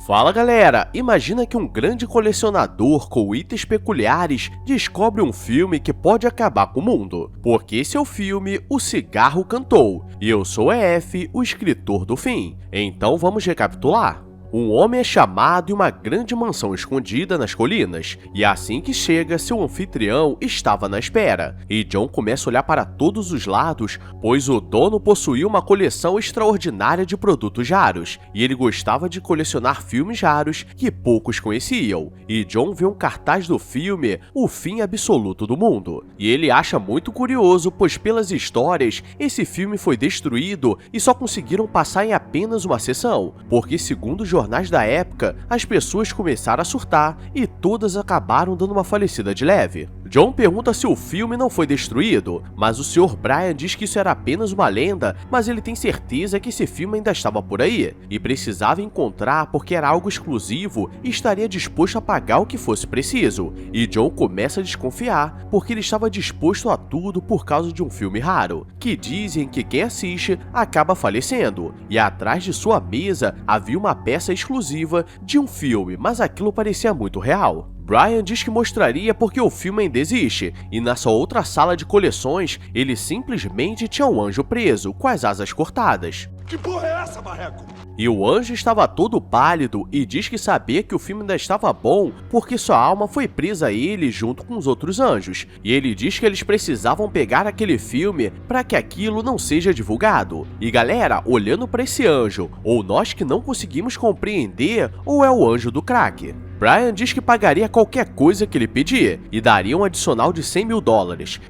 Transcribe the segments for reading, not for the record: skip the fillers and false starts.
Fala galera, imagina que um grande colecionador com itens peculiares descobre um filme que pode acabar com o mundo, porque esse é o filme O Cigarro Cantou, e eu sou EF, o escritor do fim. Então vamos recapitular. Um homem é chamado em uma grande mansão escondida nas colinas, e assim que chega, seu anfitrião estava na espera, e John começa a olhar para todos os lados, pois o dono possuía uma coleção extraordinária de produtos raros, e ele gostava de colecionar filmes raros que poucos conheciam, e John vê um cartaz do filme O Fim Absoluto do Mundo, e ele acha muito curioso, pois pelas histórias, esse filme foi destruído e só conseguiram passar em apenas uma sessão, porque segundo os jornais da época, as pessoas começaram a surtar e todas acabaram dando uma falecida de leve. John pergunta se o filme não foi destruído, mas o Sr. Brian diz que isso era apenas uma lenda, mas ele tem certeza que esse filme ainda estava por aí, e precisava encontrar porque era algo exclusivo e estaria disposto a pagar o que fosse preciso. E John começa a desconfiar, porque ele estava disposto a tudo por causa de um filme raro, que dizem que quem assiste acaba falecendo, e atrás de sua mesa havia uma peça exclusiva de um filme, mas aquilo parecia muito real. Brian diz que mostraria porque o filme ainda existe, e na sua outra sala de coleções, ele simplesmente tinha um anjo preso, com as asas cortadas. Que porra é essa, Marreco? E o anjo estava todo pálido e diz que sabia que o filme ainda estava bom porque sua alma foi presa a ele junto com os outros anjos. E ele diz que eles precisavam pegar aquele filme para que aquilo não seja divulgado. E galera, olhando para esse anjo, ou nós que não conseguimos compreender, ou é o anjo do crack? Brian diz que pagaria qualquer coisa que ele pedir e daria um adicional de $100 mil,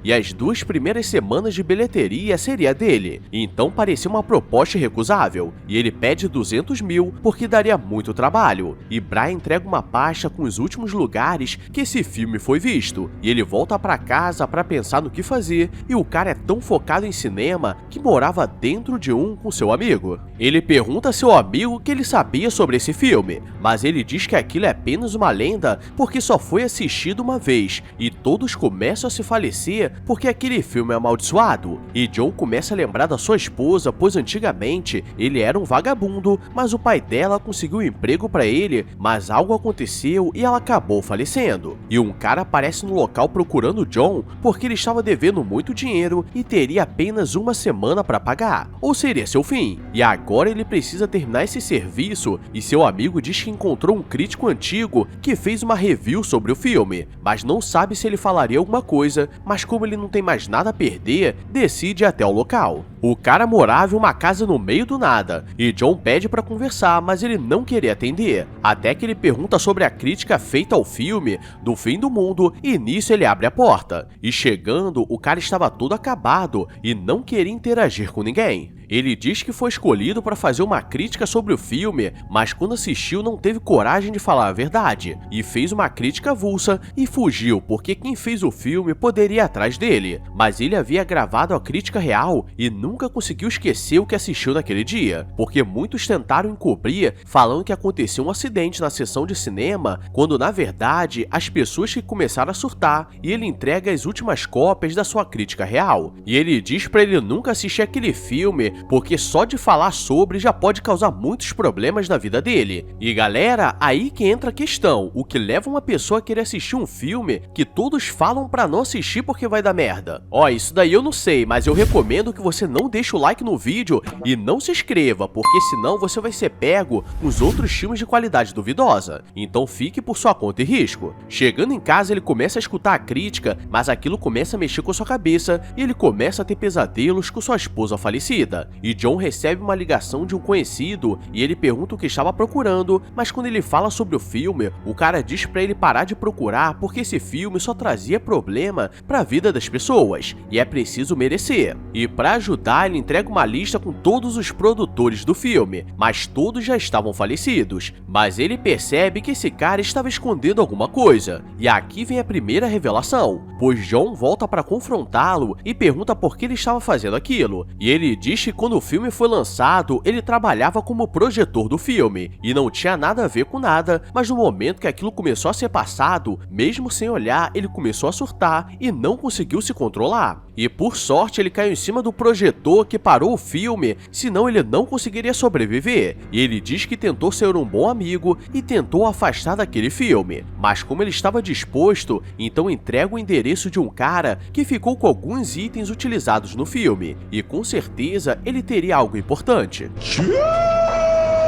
e as 2 primeiras semanas de bilheteria seria dele, então parecia uma proposta irrecusável, e ele pede 200 mil porque daria muito trabalho, e Brian entrega uma pasta com os últimos lugares que esse filme foi visto, e ele volta para casa para pensar no que fazer, e o cara é tão focado em cinema que morava dentro de um com seu amigo. Ele pergunta a seu amigo o que ele sabia sobre esse filme, mas ele diz que aquilo é apenas uma lenda porque só foi assistido uma vez, e todos começam a se falecer porque aquele filme é amaldiçoado. E John começa a lembrar da sua esposa, pois antigamente ele era um vagabundo, mas o pai dela conseguiu um emprego para ele, mas algo aconteceu e ela acabou falecendo. E um cara aparece no local procurando John porque ele estava devendo muito dinheiro e teria apenas uma semana para pagar, ou seria seu fim. E agora ele precisa terminar esse serviço, e seu amigo diz que encontrou um crítico antigo que fez uma review sobre o filme, mas não sabe se ele falaria alguma coisa, mas como ele não tem mais nada a perder, decide ir até o local. O cara morava em uma casa no meio do nada, e John pede para conversar, mas ele não queria atender, até que ele pergunta sobre a crítica feita ao filme do fim do mundo, e nisso ele abre a porta, e chegando, o cara estava todo acabado e não queria interagir com ninguém. Ele diz que foi escolhido para fazer uma crítica sobre o filme, mas quando assistiu não teve coragem de falar a verdade, e fez uma crítica avulsa e fugiu porque quem fez o filme poderia ir atrás dele, mas ele havia gravado a crítica real e nunca conseguiu esquecer o que assistiu naquele dia, porque muitos tentaram encobrir falando que aconteceu um acidente na sessão de cinema, quando na verdade as pessoas que começaram a surtar, e ele entrega as últimas cópias da sua crítica real, e ele diz para ele nunca assistir aquele filme porque só de falar sobre já pode causar muitos problemas na vida dele. E galera, aí que entra a questão, o que leva uma pessoa a querer assistir um filme que todos falam pra não assistir porque vai dar merda? Ó, isso daí eu não sei, mas eu recomendo que você não deixe o like no vídeo e não se inscreva, porque senão você vai ser pego com os outros filmes de qualidade duvidosa. Então fique por sua conta e risco. Chegando em casa ele começa a escutar a crítica, mas aquilo começa a mexer com sua cabeça e ele começa a ter pesadelos com sua esposa falecida. E John recebe uma ligação de um conhecido e ele pergunta o que estava procurando, mas quando ele fala sobre o filme, o cara diz pra ele parar de procurar porque esse filme só trazia problema pra vida das pessoas e é preciso merecer. E pra ajudar ele entrega uma lista com todos os produtores do filme, mas todos já estavam falecidos. Mas ele percebe que esse cara estava escondendo alguma coisa, e aqui vem a primeira revelação, pois John volta pra confrontá-lo e pergunta por que ele estava fazendo aquilo, e ele diz que quando o filme foi lançado, ele trabalhava como projetor do filme, e não tinha nada a ver com nada, mas no momento que aquilo começou a ser passado, mesmo sem olhar, ele começou a surtar e não conseguiu se controlar. E por sorte ele caiu em cima do projetor projetor que parou o filme, senão ele não conseguiria sobreviver. E ele diz que tentou ser um bom amigo e tentou afastar daquele filme. Mas como ele estava disposto, então entrega o endereço de um cara que ficou com alguns itens utilizados no filme. E com certeza ele teria algo importante.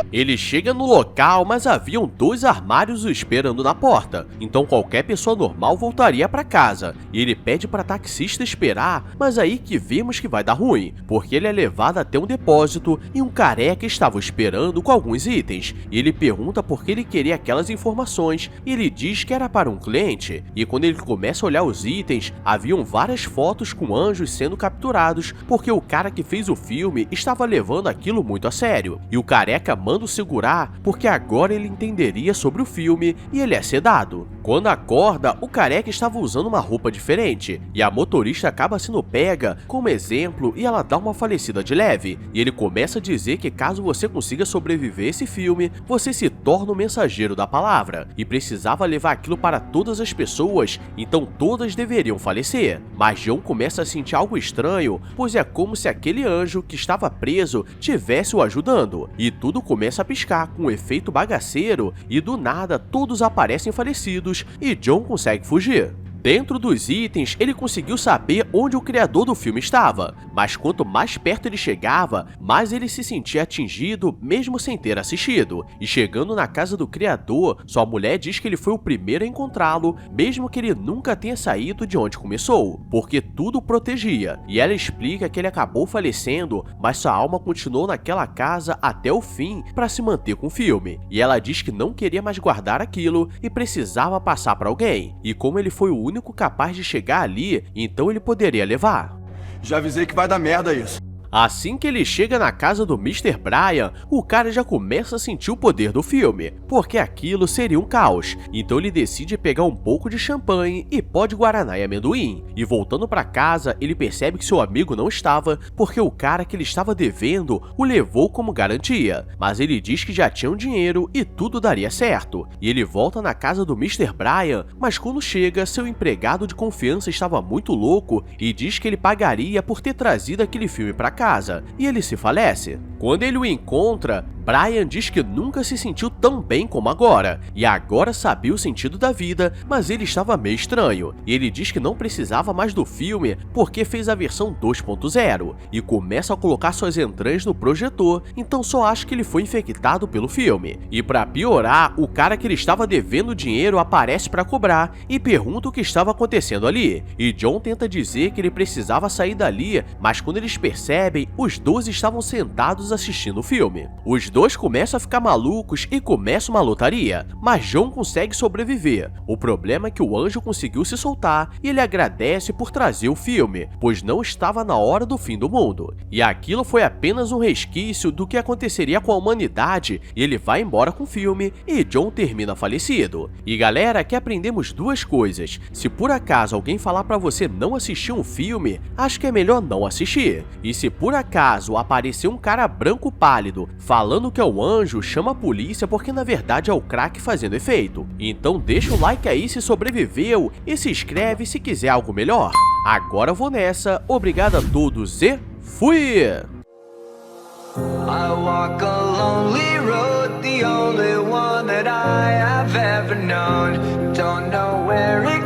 Ele chega no local, mas haviam 2 armários o esperando na porta, então qualquer pessoa normal voltaria para casa. E ele pede para taxista esperar, mas aí que vemos que vai dar ruim, porque ele é levado até um depósito e um careca estava o esperando com alguns itens. E ele pergunta por que ele queria aquelas informações, e ele diz que era para um cliente. E quando ele começa a olhar os itens, haviam várias fotos com anjos sendo capturados, porque o cara que fez o filme estava levando aquilo muito a sério. E o careca manda segurar, porque agora ele entenderia sobre o filme e ele é sedado. Quando acorda, o careca estava usando uma roupa diferente, e a motorista acaba sendo pega como exemplo e ela dá uma falecida de leve. E ele começa a dizer que caso você consiga sobreviver esse filme, você se torna o mensageiro da palavra, e precisava levar aquilo para todas as pessoas, então todas deveriam falecer. Mas John começa a sentir algo estranho, pois é como se aquele anjo que estava preso tivesse o ajudando, e tudo começa a piscar com um efeito bagaceiro e do nada todos aparecem falecidos e John consegue fugir. Dentro dos itens, ele conseguiu saber onde o criador do filme estava, mas quanto mais perto ele chegava, mais ele se sentia atingido mesmo sem ter assistido. E chegando na casa do criador, sua mulher diz que ele foi o primeiro a encontrá-lo, mesmo que ele nunca tenha saído de onde começou, porque tudo o protegia. E ela explica que ele acabou falecendo, mas sua alma continuou naquela casa até o fim para se manter com o filme. E ela diz que não queria mais guardar aquilo e precisava passar para alguém. E como ele foi o único capaz de chegar ali, então ele poderia levar. Já avisei que vai dar merda isso. Assim que ele chega na casa do Mr. Brian, o cara já começa a sentir o poder do filme, porque aquilo seria um caos. Então ele decide pegar um pouco de champanhe e pó de guaraná e amendoim. E voltando para casa, ele percebe que seu amigo não estava, porque o cara que ele estava devendo o levou como garantia. Mas ele diz que já tinha um dinheiro e tudo daria certo. E ele volta na casa do Mr. Brian, mas quando chega, seu empregado de confiança estava muito louco e diz que ele pagaria por ter trazido aquele filme para casa, e ele se falece. Quando ele o encontra, Brian diz que nunca se sentiu tão bem como agora, e agora sabia o sentido da vida, mas ele estava meio estranho, e ele diz que não precisava mais do filme porque fez a versão 2.0, e começa a colocar suas entranhas no projetor, então só acha que ele foi infectado pelo filme. E para piorar, o cara que ele estava devendo dinheiro aparece para cobrar e pergunta o que estava acontecendo ali, e John tenta dizer que ele precisava sair dali, mas quando eles percebem, os dois estavam sentados assistindo o filme. Os dois começam a ficar malucos e começa uma lotaria, mas John consegue sobreviver. O problema é que o anjo conseguiu se soltar e ele agradece por trazer o filme, pois não estava na hora do fim do mundo. E aquilo foi apenas um resquício do que aconteceria com a humanidade, e ele vai embora com o filme e John termina falecido. E galera, aqui aprendemos duas coisas. Se por acaso alguém falar pra você não assistir um filme, acho que é melhor não assistir. E se por acaso aparecer um cara branco pálido falando que é um anjo, chama a polícia porque na verdade é o crack fazendo efeito. Então deixa o like aí se sobreviveu e se inscreve se quiser algo melhor. Agora eu vou nessa, obrigado a todos e fui! I walk a lonely road, the only one that I have ever known. Don't know where it